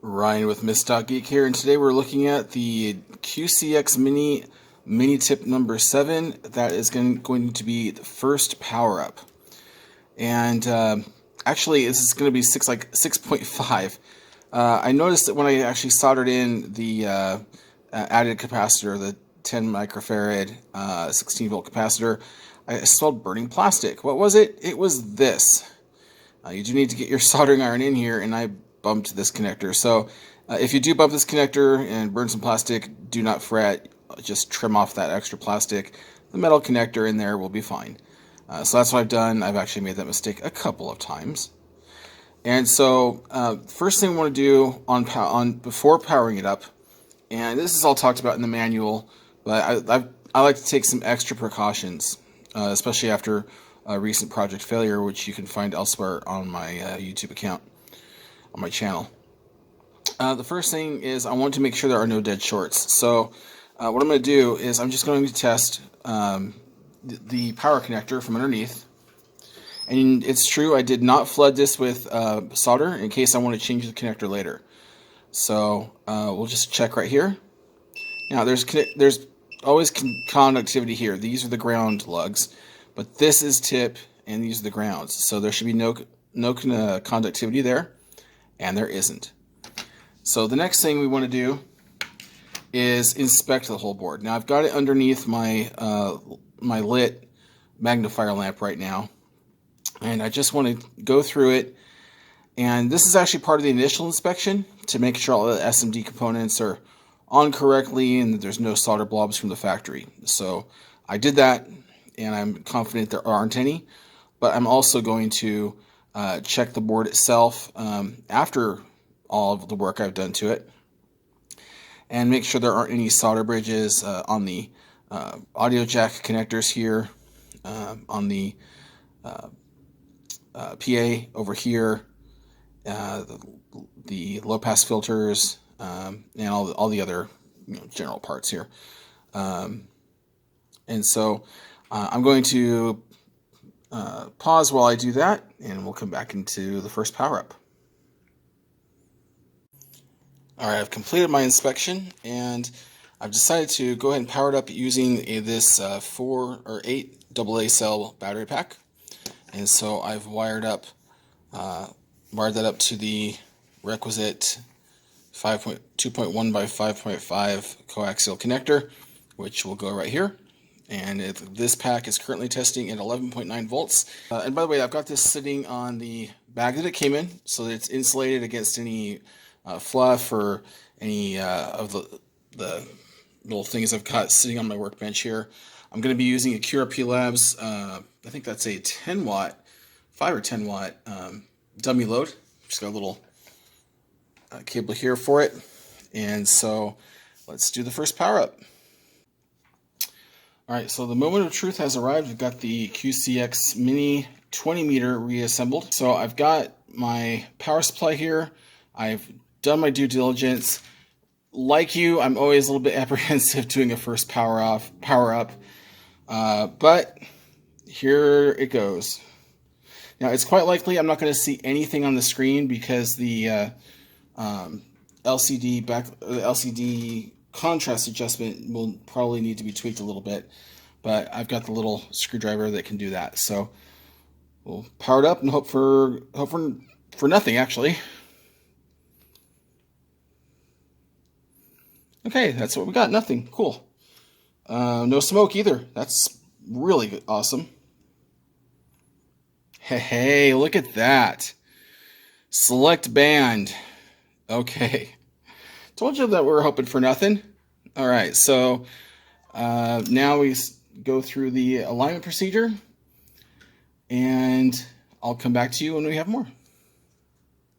Ryan with Miss.Geek here, and today we're looking at the QCX Mini tip number 7. That is going to be the first power up, and actually this is going to be 6.5. I noticed that when I actually soldered in the added capacitor, the 10 microfarad 16 volt capacitor, I smelled burning plastic. What was it? It was this. You do need to get your soldering iron in here, and I bumped this connector. So if you do bump this connector and burn some plastic, do not fret. Just trim off that extra plastic. The metal connector in there will be fine. So that's what I've done. I've actually made that mistake a couple of times. And so first thing I want to do on before powering it up, and this is all talked about in the manual, but I like to take some extra precautions, especially after a recent project failure, which you can find elsewhere on my YouTube account, on my channel. The first thing is I want to make sure there are no dead shorts. So what I'm going to do is I'm just going to test the power connector from underneath. And it's true, I did not flood this with solder in case I want to change the connector later. So we'll just check right here. Now there's always conductivity here. These are the ground lugs, but this is tip and these are the grounds. So there should be no conductivity there, and there isn't. So the next thing we want to do is inspect the whole board. Now I've got it underneath my my lit magnifier lamp right now, and I just want to go through it. And this is actually part of the initial inspection to make sure all the SMD components are on correctly and that there's no solder blobs from the factory. So I did that, and I'm confident there aren't any. But I'm also going to check the board itself after all of the work I've done to it, and make sure there aren't any solder bridges on the audio jack connectors here, on the PA over here, the low pass filters, and all the other general parts here. And so I'm going to pause while I do that, and we'll come back into the first power up. Alright, I've completed my inspection, and I've decided to go ahead and power it up using this 4 or 8 AA cell battery pack. And so I've wired that up to the requisite 2.1 by 5.5 coaxial connector, which will go right here. And this pack is currently testing at 11.9 volts. And by the way, I've got this sitting on the bag that it came in, so that it's insulated against any fluff or any of the little things I've got sitting on my workbench here. I'm going to be using a QRP Labs, I think that's a 10 watt, 5 or 10 watt dummy load. Just got a little cable here for it. And so let's do the first power up. Alright, so the moment of truth has arrived. We've got the QCX Mini 20 meter reassembled. So I've got my power supply here. I've done my due diligence. Like you, I'm always a little bit apprehensive doing a first power up. But here it goes. Now it's quite likely I'm not going to see anything on the screen because the LCD contrast adjustment will probably need to be tweaked a little bit, but I've got the little screwdriver that can do that. So we'll power it up and hope for nothing, actually. Okay, that's what we got. Nothing. Cool. No smoke either. That's really good. Awesome. Hey, look at that. Select band. Okay. Told you that we were hoping for nothing. All right, so now we go through the alignment procedure, and I'll come back to you when we have more.